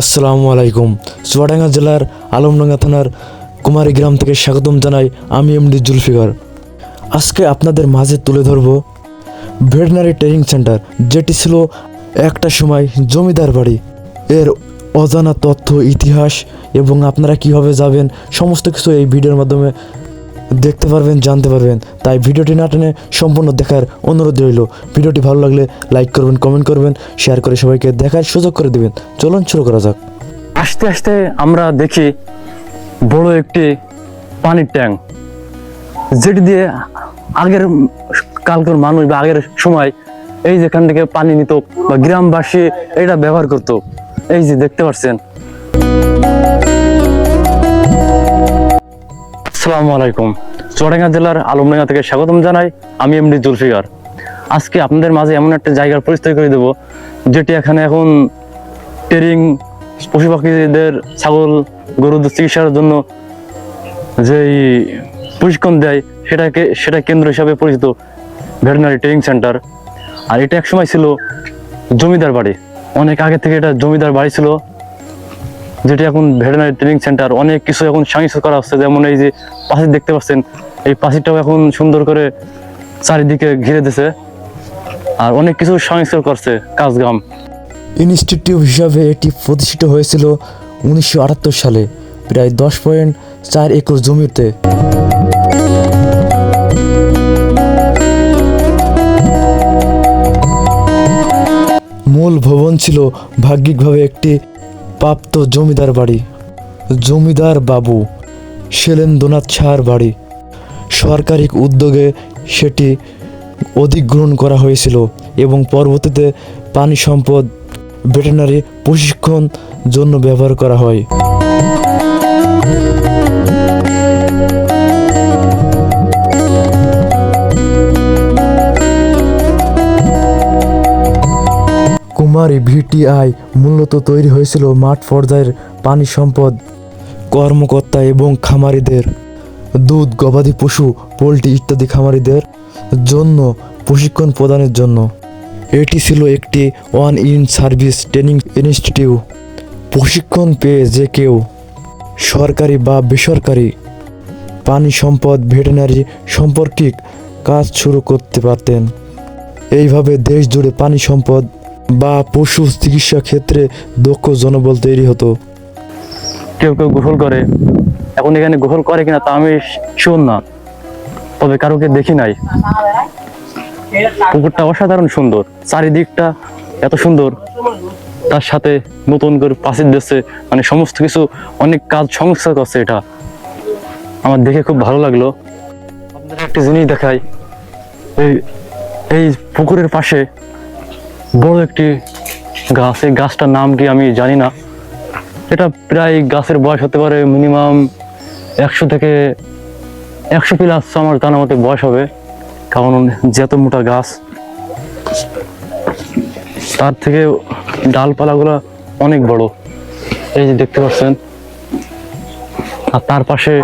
আসসালামু আলাইকুম। চুয়াডাঙ্গা জেলার আলমডাঙ্গা থানার কুমারী গ্রাম থেকে স্বাগতম জানাই আমি এমডি জুলফিকার। আজকে আপনাদের মাঝে তুলে ধরব ভেটেরিনারি ট্রেনিং সেন্টার, যেটি ছিল একটা সময় জমিদার বাড়ি। এর অজানা তথ্য, ইতিহাস এবং আপনারা কিভাবে যাবেন সমস্ত কিছু এই ভিডিওর মাধ্যমে দেখতে পারবেন, জানতে পারবেন। তাই ভিডিওটি না টেনে সম্পূর্ণ দেখার অনুরোধ রইল। ভিডিওটি ভালো লাগলে লাইক করবেন, কমেন্ট করবেন, শেয়ার করে সবাইকে দেখার সুযোগ করে দেবেন। চলুন শুরু করা যাক। আস্তে আস্তে আমরা দেখি বড় একটি পানির ট্যাঙ্ক, যেটি দিয়ে আগের কালকের মানুষ বা আগের সময় এই যেখান থেকে পানি নিত বা গ্রামবাসী এটা ব্যবহার করত। এই যে দেখতে পাচ্ছেন। আসসালামু আলাইকুম। চুয়াডাঙ্গা জেলার আলমডাঙ্গা থেকে স্বাগতম জানাই আমি এমডি জুলফিকার। আজকে আপনাদের মাঝে এমন একটা জায়গার পরিচয় করে দেব, যেটি এখানে এখন ট্রেনিং পশু পাখিদের, ছাগল গরুদের চিকিৎসার জন্য যেই প্রশিক্ষণ দেয় সেটা কেন্দ্র হিসাবে পরিচিত ভেটেরিনারি ট্রেনিং সেন্টার। আর এটা একসময় ছিল জমিদার বাড়ি, অনেক আগে থেকে এটা জমিদার বাড়ি ছিল, যেটি এখন ভেটেরিনারি ট্রেনিং সেন্টার। অনেক কিছু এখন সংস্কার করা হচ্ছে, যেমন এই যে পাঁচিল দেখতে পাচ্ছেন, এই পাঁচিলটাও এখন সুন্দর করে চারিদিকে ঘিরে দিয়েছে, আর অনেক কিছু সংস্কার করছে কাজকাম। ইনস্টিটিউট হিসাবে এটি প্রতিষ্ঠিত হয়েছিল 1978 সালে প্রায় 10.4 একর জমিতে। মূল ভবন ছিল ভাগ্যিকভাবে একটি প্রাপ্ত জমিদার বাড়ি, জমিদার বাবু শৈলেন্দ্রনাথ শাহর বাড়ি। সরকারি উদ্যোগে সেটি অধিগ্রহণ করা হয়েছিল এবং পরবর্তীতে পানি সম্পদ ভেটেরিনারি প্রশিক্ষণ জন্য ব্যবহার করা হয়। কুমারী ভিটিআই মূলত তৈরি হয়েছিল মাঠ পর্যায়ের পানি সম্পদ কর্মকর্তা এবং খামারিদের, দুধ, গবাদি পশু, পোলট্রি ইত্যাদি খামারিদের জন্য প্রশিক্ষণ প্রদানের জন্য। এটি ছিল একটি one in service training institute. প্রশিক্ষণ পেয়ে যে কেউ সরকারি বা বেসরকারি পানি সম্পদ ভেটেরিনারি সম্পর্কিত কাজ শুরু করতে পারতেন। এইভাবে দেশ জুড়ে পানি সম্পদ বা পশু চিকিৎসা ক্ষেত্রে দক্ষ জনবল তৈরি হতো। কেউ কেউ গোসল করে, এখন এখানে গোসল করে কিনা তা আমি শিওর না, তবে কারোকে দেখি নাই। পুকুরটা অসাধারণ সুন্দর, চারিদিকটা এত সুন্দর, তার সাথে নতুন করে পাঁচিল দিচ্ছে, মানে সমস্ত কিছু অনেক কাজ সংস্কার করছে। এটা আমার দেখে খুব ভালো লাগলো। আপনাদের একটা জিনিস দেখাই, এই পুকুরের পাশে বড় একটি গাছ, এই গাছটার নাম কি আমি জানি না। এটা প্রায় গাছের বয়স হতে পারে মিনিমাম 100 থেকে 100+ আমার জানার মতে বয়স হবে, কারণ যত মোটা গাছ, তার থেকে ডালপালাগুলো অনেক বড়, এই যে দেখতে পাচ্ছেন। আর তার পাশে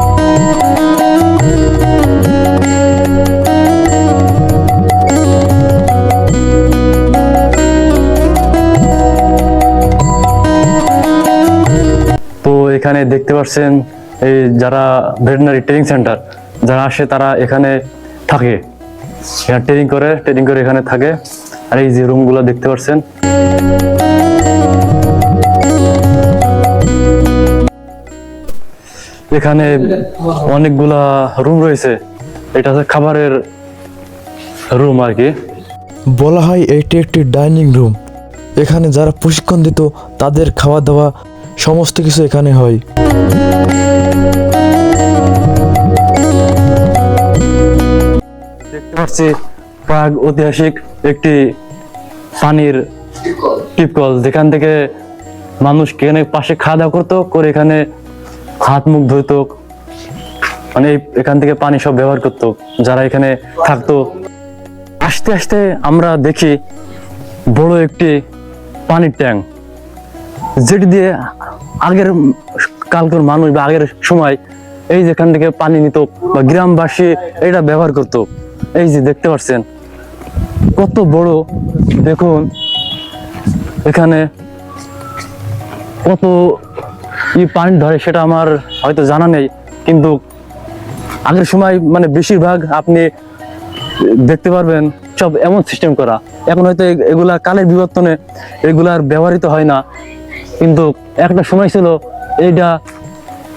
এখানে দেখতে পাচ্ছেন এই যারা ভেটেরিনারি ট্রেনিং সেন্টার যারা আসে তারা এখানে থাকে, এখানে ট্রেনিং করে এখানে থাকে। আর এই যে রুমগুলো দেখতে পাচ্ছেন, এখানে অনেকগুলা রুম রয়েছে। এটা হচ্ছে খাবারের রুম আর কি বলা হয়। এটি একটি ডাইনিং রুম। এখানে যারা প্রশিক্ষণ দিত তাদের খাওয়া দাওয়া সমস্ত কিছু এখানে হয়। দেখতে পাচ্ছি প্রাগ ঐতিহাসিক একটি পানির টিপকল, যেখান থেকে মানুষ এখানে পাশে খাওয়া দাওয়া করতো, করে এখানে হাত মুখ ধুতো, মানে এখান থেকে পানি সব ব্যবহার করতো যারা এখানে থাকতো। আস্তে আস্তে আমরা দেখি বড় একটি পানির ট্যাঙ্ক, যেটি দিয়ে আগের কালকের মানুষ বা আগের সময় এই যেখান থেকে পানি নিত বা গ্রামবাসী এটা ব্যবহার করত। এই যে দেখতে পাচ্ছেন কত বড়, দেখুন এখানে কত পানি ধরে সেটা আমার হয়তো জানা নেই, কিন্তু আগের সময় মানে বেশিরভাগ আপনি দেখতে পারবেন সব এমন সিস্টেম করা। এখন হয়তো এগুলা কালের বিবর্তনে এগুলার ব্যবহৃত হয় না, কিন্তু একটা সময় ছিল এইটা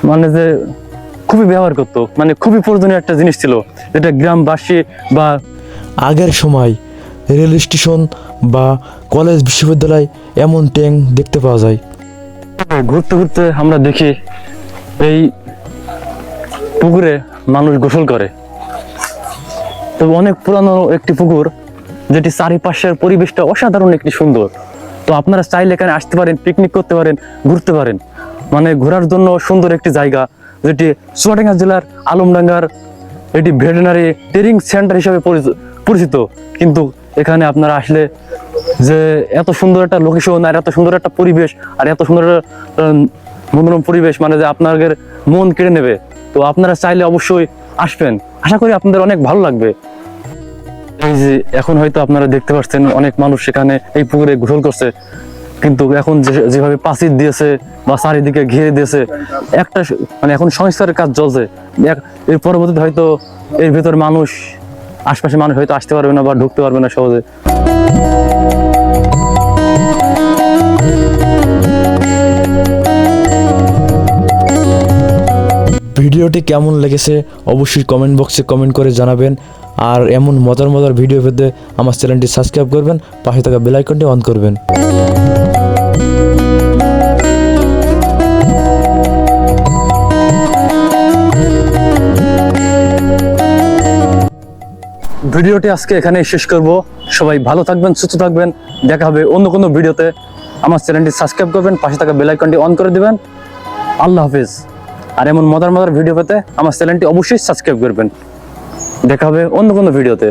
মানে যে খুবই ব্যবহার করতো, মানে খুবই প্রয়োজনীয় একটা জিনিস ছিল, যেটা গ্রামবাসী বা আগের সময় রেল স্টেশন বা কলেজ বিশ্ববিদ্যালয় এমন ট্যাঙ্ক দেখতে পাওয়া যায়। ঘুরতে ঘুরতে আমরা দেখি এই পুকুরে মানুষ গোসল করে। তবে অনেক পুরানো একটি পুকুর, যেটি চারিপাশের পরিবেশটা অসাধারণ একটি সুন্দর। তো আপনারা চাইলে এখানে আসতে পারেন, পিকনিক করতে পারেন, ঘুরতে পারেন, মানে ঘোরার জন্য সুন্দর একটি জায়গা, যেটি চুয়াডাঙ্গা জেলার আলমডাঙ্গার এটি ভেটেরিনারি ট্রেনিং সেন্টার হিসেবে পরিচিত। কিন্তু এখানে আপনারা আসলে যে এত সুন্দর একটা লোকেশন আর এত সুন্দর একটা পরিবেশ আর এত সুন্দর একটা মনোরম পরিবেশ, মানে যে আপনাদের মন কেড়ে নেবে। তো আপনারা চাইলে অবশ্যই আসবেন, আশা করি আপনাদের অনেক ভালো লাগবে। এই যে এখন হয়তো আপনারা দেখতে পাচ্ছেন অনেক মানুষ সেখানে এই পুকুরে গোসল করছে, কিন্তু এখন যেভাবে প্রাচীর দিয়েছে বা চারিদিকে ঘিরে দিয়েছে, একটা মানে এখন সংস্কারের কাজ চলছে। এর পরবর্তীতে হয়তো এর ভেতর মানুষ, আশপাশে মানুষ হয়তো আসতে পারবে না বা ঢুকতে পারবে না সহজে। ভিডিওটি কেমন লেগেছে অবশ্যই কমেন্ট বক্সে কমেন্ট করে জানাবেন। আর এমন মজার মজার ভিডিও পেতে আমার চ্যানেলটি সাবস্ক্রাইব করবেন, পাশে থাকা বেল আইকনটি অন করবেন। ভিডিওটি আজকে এখানে শেষ করব। সবাই ভালো থাকবেন, সুস্থ থাকবেন, দেখা হবে অন্য কোনো ভিডিওতে। আমার চ্যানেলটি সাবস্ক্রাইব করবেন, পাশে থাকা বেল আইকনটি অন করে দিবেন। আল্লাহ হাফেজ। আর এমন মজার মজার ভিডিও পেতে আমার চ্যানেলটি অবশ্যই সাবস্ক্রাইব করবেন। দেখা হবে অন্য কোনো ভিডিওতে।